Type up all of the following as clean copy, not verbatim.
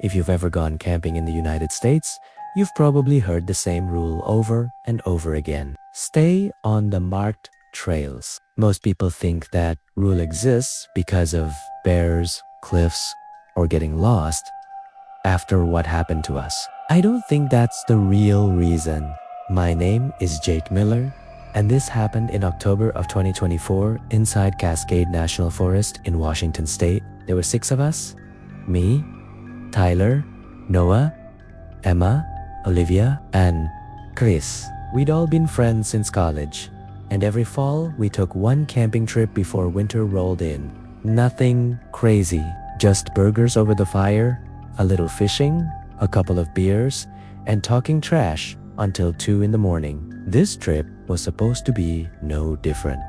If you've ever gone camping in the United States, you've probably heard the same rule over and over again. Stay on the marked trails. Most people think that rule exists because of bears, cliffs, or getting lost after what happened to us. I don't think that's the real reason. My name is Jake Miller, and this happened in October of 2024 inside Cascade National Forest in Washington State. There were 6 of us: me, Tyler, Noah, Emma, Olivia, and Chris. We'd all been friends since college, and every fall we took one camping trip before winter rolled in. Nothing crazy, just burgers over the fire, a little fishing, a couple of beers, and talking trash until 2 in the morning. This trip was supposed to be no different.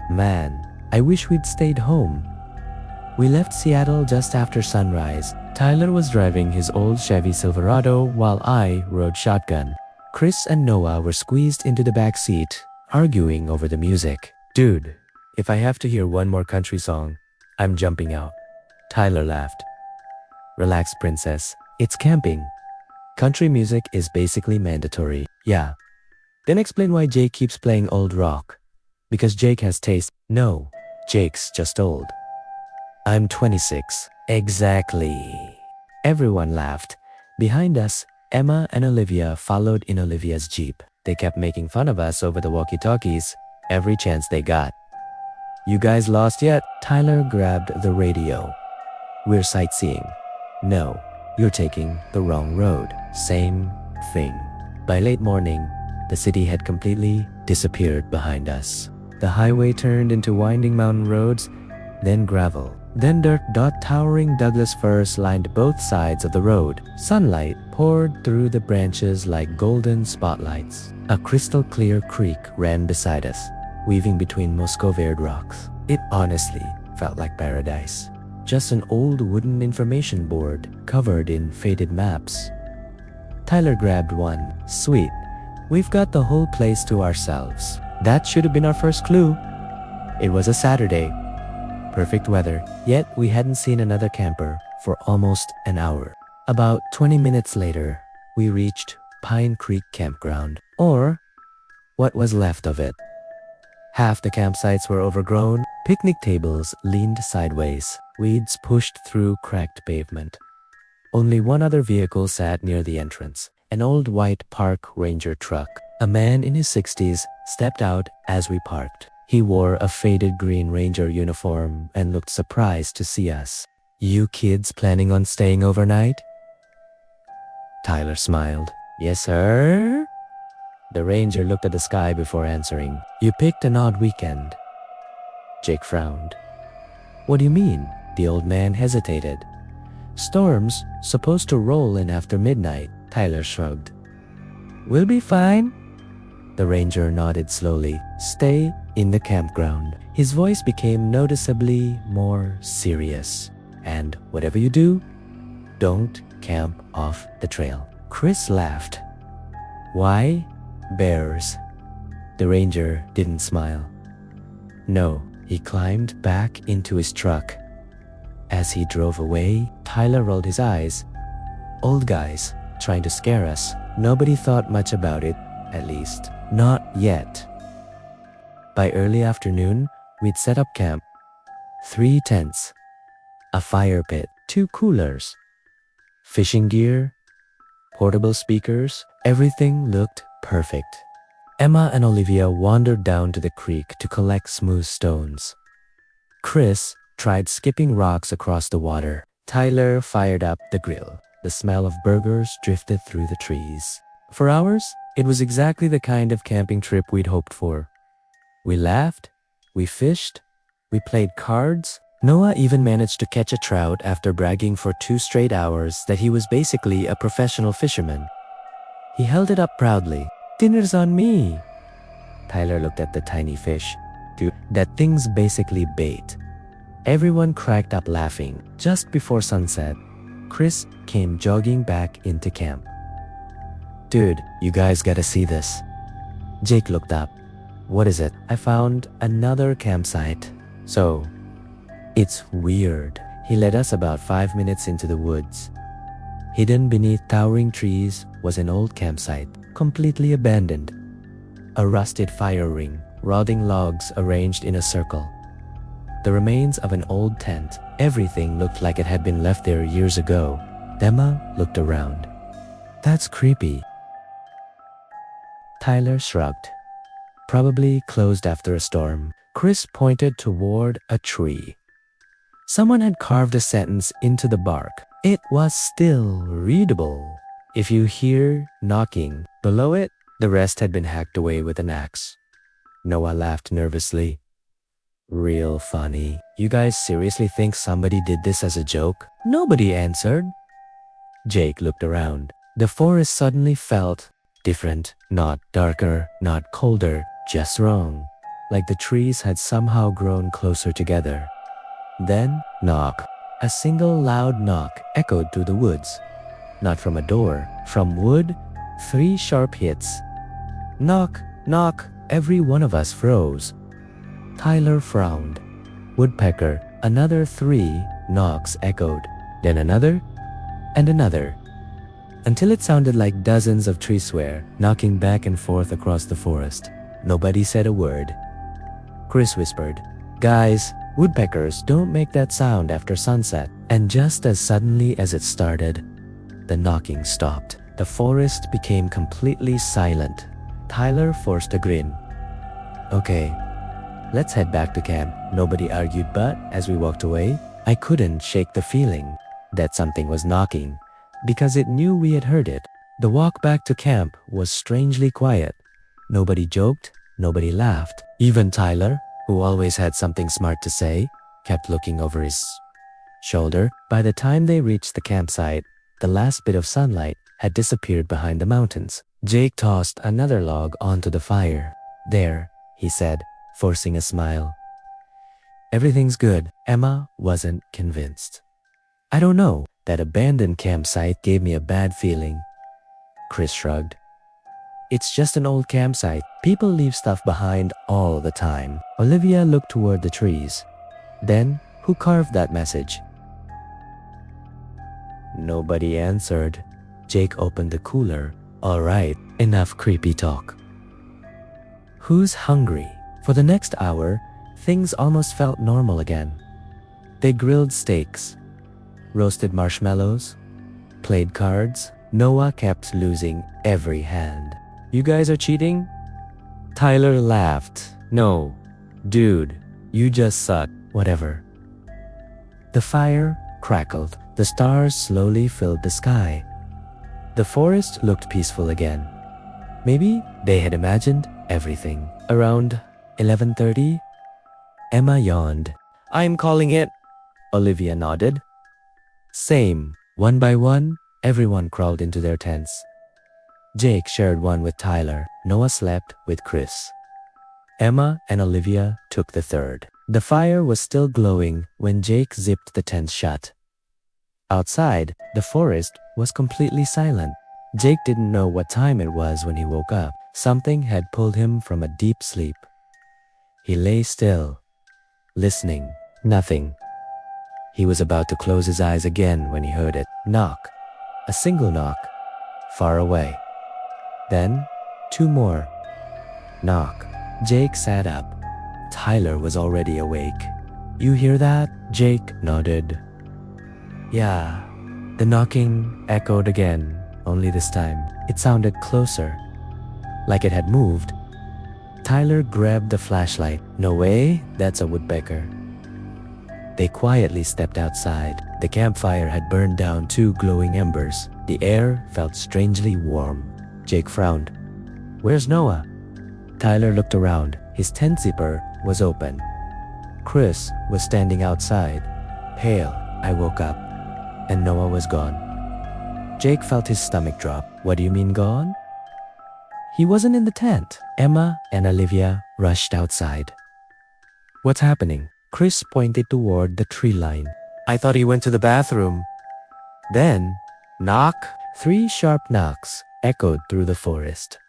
Man, I wish we'd stayed home. We left Seattle just after sunrise. Tyler was driving his old Chevy Silverado while I rode shotgun. Chris and Noah were squeezed into the back seat, arguing over the music. Dude, if I have to hear one more country song, I'm jumping out. Tyler laughed. Relax, princess. It's camping. Country music is basically mandatory. Yeah. Then explain why Jake keeps playing old rock. Because Jake has taste. No, Jake's just old. I'm 26. Exactly. Everyone laughed. Behind us, Emma and Olivia followed in Olivia's Jeep. They kept making fun of us over the walkie-talkies every chance they got. You guys lost yet? Tyler grabbed the radio. We're sightseeing. No, you're taking the wrong road. Same thing. By late morning, the city had completely disappeared behind us. The highway turned into winding mountain roads, then gravel, then dirt. Towering Douglas firs lined both sides of the road. Sunlight poured through the branches like golden spotlights. A crystal clear creek ran beside us, weaving between Muscoverde rocks. It honestly felt like paradise. Just an old wooden information board covered in faded maps. Tyler grabbed one. Sweet, we've got the whole place to ourselves. That should have been our first clue. It was a Saturday. Perfect weather, yet we hadn't seen another camper for almost an hour. About 20 minutes later, we reached Pine Creek Campground, or what was left of it. Half the campsites were overgrown, picnic tables leaned sideways, weeds pushed through cracked pavement. Only one other vehicle sat near the entrance, an old white park ranger truck. A man in his 60s stepped out as we parked. He wore a faded green ranger uniform and looked surprised to see us. You kids planning on staying overnight? Tyler smiled. Yes, sir. The ranger looked at the sky before answering. You picked an odd weekend. Jake frowned. What do you mean? The old man hesitated. Storms supposed to roll in after midnight. Tyler shrugged. We'll be fine. The ranger nodded slowly. Stay in the campground. His voice became noticeably more serious. And whatever you do, don't camp off the trail. Chris laughed. Why? Bears. The ranger didn't smile. No, he climbed back into his truck. As he drove away, Tyler rolled his eyes. Old guys trying to scare us. Nobody thought much about it, at least. Not yet. By early afternoon, we'd set up camp. 3 tents, a fire pit, 2 coolers, fishing gear, portable speakers. Everything looked perfect. Emma and Olivia wandered down to the creek to collect smooth stones. Chris tried skipping rocks across the water. Tyler fired up the grill. The smell of burgers drifted through the trees. For hours, it was exactly the kind of camping trip we'd hoped for. We laughed, we fished, we played cards. Noah even managed to catch a trout after bragging for 2 straight hours that he was basically a professional fisherman. He held it up proudly. Dinner's on me. Tyler looked at the tiny fish. Dude, that thing's basically bait. Everyone cracked up laughing. Just before sunset, Chris came jogging back into camp. Dude, you guys gotta see this. Jake looked up. What is it? I found another campsite. So, it's weird. He led us about 5 minutes into the woods. Hidden beneath towering trees was an old campsite, completely abandoned. A rusted fire ring, rotting logs arranged in a circle. The remains of an old tent. Everything looked like it had been left there years ago. Emma looked around. That's creepy. Tyler shrugged. Probably closed after a storm. Chris pointed toward a tree. Someone had carved a sentence into the bark. It was still readable. If you hear knocking below it, the rest had been hacked away with an axe. Noah laughed nervously. Real funny. You guys seriously think somebody did this as a joke? Nobody answered. Jake looked around. The forest suddenly felt different. Not darker, not colder, just wrong. Like the trees had somehow grown closer together. Then, knock. A single loud knock echoed through the woods. Not from a door, from wood, 3 sharp hits. Knock, knock, every one of us froze. Tyler frowned. Woodpecker, another 3 knocks echoed, then another, and another, until it sounded like dozens of tree swear knocking back and forth across the forest. Nobody said a word. Chris whispered, "Guys, woodpeckers don't make that sound after sunset." And just as suddenly as it started, the knocking stopped. The forest became completely silent. Tyler forced a grin. "Okay, let's head back to camp." Nobody argued, but as we walked away, I couldn't shake the feeling that something was knocking, because it knew we had heard it. The walk back to camp was strangely quiet. Nobody joked, nobody laughed. Even Tyler, who always had something smart to say, kept looking over his shoulder. By the time they reached the campsite, the last bit of sunlight had disappeared behind the mountains. Jake tossed another log onto the fire. "There," he said, forcing a smile. "Everything's good." Emma wasn't convinced. "I don't know. That abandoned campsite gave me a bad feeling." Chris shrugged. "It's just an old campsite. People leave stuff behind all the time." Olivia looked toward the trees. "Then, who carved that message?" Nobody answered. Jake opened the cooler. "All right, enough creepy talk. Who's hungry?" For the next hour, things almost felt normal again. They grilled steaks, roasted marshmallows, played cards. Noah kept losing every hand. "You guys are cheating?" Tyler laughed. "No, dude, you just suck." "Whatever." The fire crackled. The stars slowly filled the sky. The forest looked peaceful again. Maybe they had imagined everything. Around 11:30, Emma yawned. "I'm calling it." Olivia nodded. Same. One by one, everyone crawled into their tents. Jake shared one with Tyler. Noah slept with Chris. Emma and Olivia took the third. The fire was still glowing when Jake zipped the tent shut. Outside, the forest was completely silent. Jake didn't know what time it was when he woke up. Something had pulled him from a deep sleep. He lay still, listening. Nothing. He was about to close his eyes again when he heard it. Knock. A single knock. Far away. Then, 2 more. Knock. Jake sat up. Tyler was already awake. "You hear that?" Jake nodded. "Yeah." The knocking echoed again, only this time it sounded closer, like it had moved. Tyler grabbed the flashlight. "No way, that's a woodpecker." They quietly stepped outside. The campfire had burned down 2 glowing embers. The air felt strangely warm. Jake frowned. "Where's Noah?" Tyler looked around. His tent zipper was open. Chris was standing outside, pale. I woke up, and Noah was gone. Jake felt his stomach drop. "What do you mean gone?" "He wasn't in the tent." Emma and Olivia rushed outside. "What's happening?" Chris pointed toward the tree line. "I thought he went to the bathroom." Then, knock. 3 sharp knocks echoed through the forest.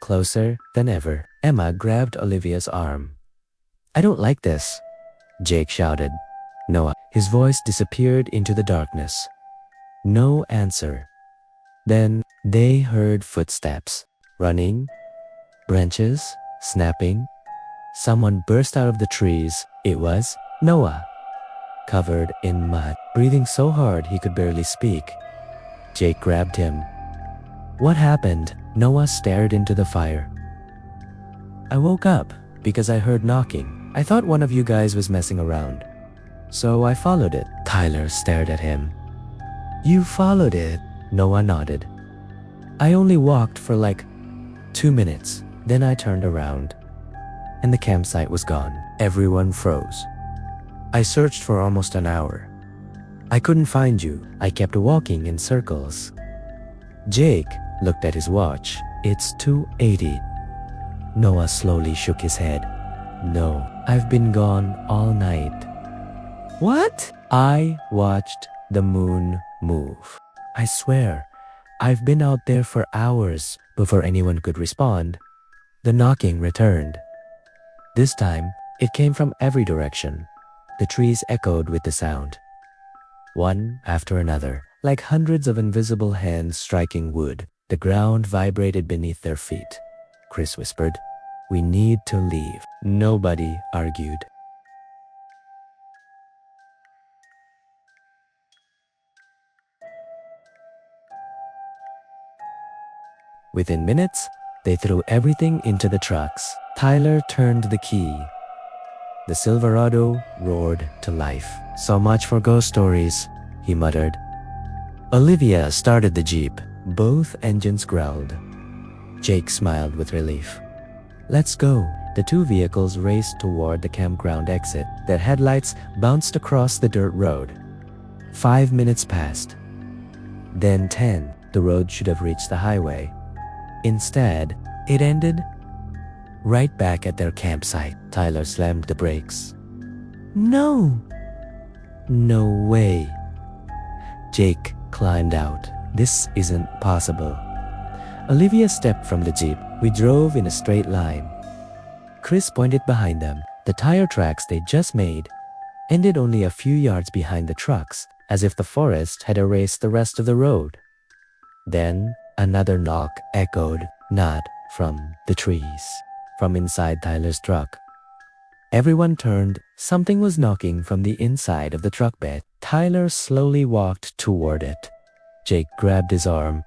Closer than ever. Emma grabbed Olivia's arm. "I don't like this," Jake shouted. Noah. His voice disappeared into the darkness. No answer. Then they heard footsteps, running, branches snapping. Someone burst out of the trees. It was Noah, covered in mud, breathing so hard he could barely speak. Jake grabbed him. What happened? Noah stared into the fire. I woke up because I heard knocking. I thought one of you guys was messing around, so I followed it. Tyler stared at him. You followed it? Noah nodded. I only walked for like 2 minutes. Then I turned around, and the campsite was gone. Everyone froze. I searched for almost an hour. I couldn't find you. I kept walking in circles. Jake looked at his watch. It's 2:80. Noah slowly shook his head. No, I've been gone all night. What? I watched the moon move. I swear, I've been out there for hours. Before anyone could respond, the knocking returned. This time, it came from every direction. The trees echoed with the sound, one after another, like hundreds of invisible hands striking wood. The ground vibrated beneath their feet. Chris whispered, "We need to leave." Nobody argued. Within minutes, they threw everything into the trucks. Tyler turned the key. The Silverado roared to life. So much for ghost stories, he muttered. Olivia started the Jeep. Both engines growled. Jake smiled with relief. Let's go. The two vehicles raced toward the campground exit. Their headlights bounced across the dirt road. 5 minutes passed. Then 10. The road should have reached the highway. Instead, it ended right back at their campsite. Tyler slammed the brakes. No! No way. Jake climbed out. This isn't possible. Olivia stepped from the Jeep. We drove in a straight line. Chris pointed behind them. The tire tracks they just made ended only a few yards behind the trucks, as if the forest had erased the rest of the road. Then another knock echoed, not from the trees, from inside Tyler's truck. Everyone turned. Something was knocking from the inside of the truck bed. Tyler slowly walked toward it. Jake grabbed his arm.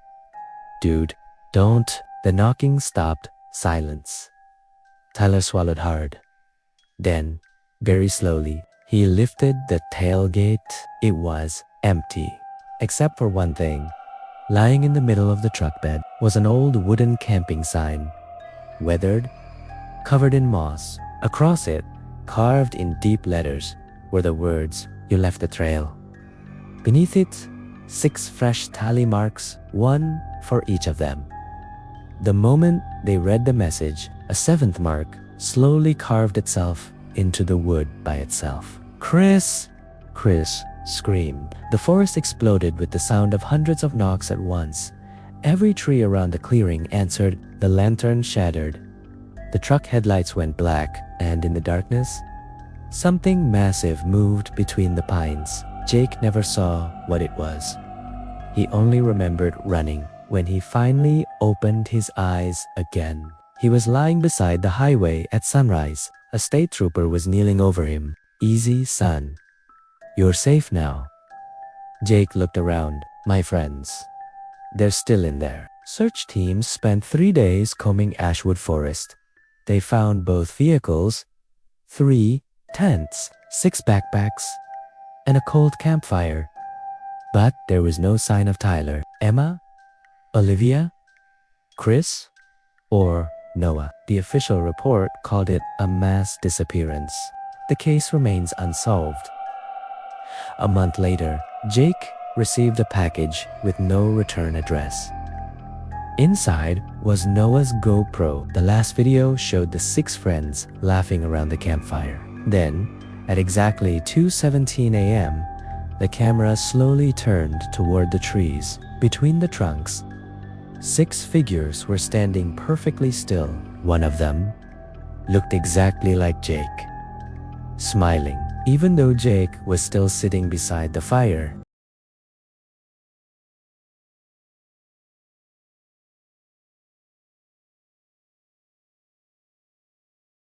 Dude, don't. The knocking stopped. Silence. Tyler swallowed hard. Then, very slowly, he lifted the tailgate. It was empty, except for one thing. Lying in the middle of the truck bed was an old wooden camping sign, weathered, covered in moss. Across it, carved in deep letters, were the words, "You left the trail." Beneath it, 6 fresh tally marks, one for each of them. The moment they read the message, a 7th mark slowly carved itself into the wood by itself. Chris! Chris screamed. The forest exploded with the sound of hundreds of knocks at once. Every tree around the clearing answered. The lantern shattered. The truck headlights went black, and in the darkness, something massive moved between the pines. Jake never saw what it was. He only remembered running. When he finally opened his eyes again, he was lying beside the highway at sunrise. A state trooper was kneeling over him. "Easy, son. You're safe now." Jake looked around. My friends, they're still in there. Search teams spent 3 days combing Ashwood Forest. They found both vehicles, 3 tents, 6 backpacks, and a cold campfire. But there was no sign of Tyler, Emma, Olivia, Chris, or Noah. The official report called it a mass disappearance. The case remains unsolved. A month later, Jake received a package with no return address. Inside was Noah's GoPro. The last video showed the 6 friends laughing around the campfire. Then, at exactly 2:17 a.m., the camera slowly turned toward the trees. Between the trunks, 6 figures were standing perfectly still. One of them looked exactly like Jake, smiling. Even though Jake was still sitting beside the fire,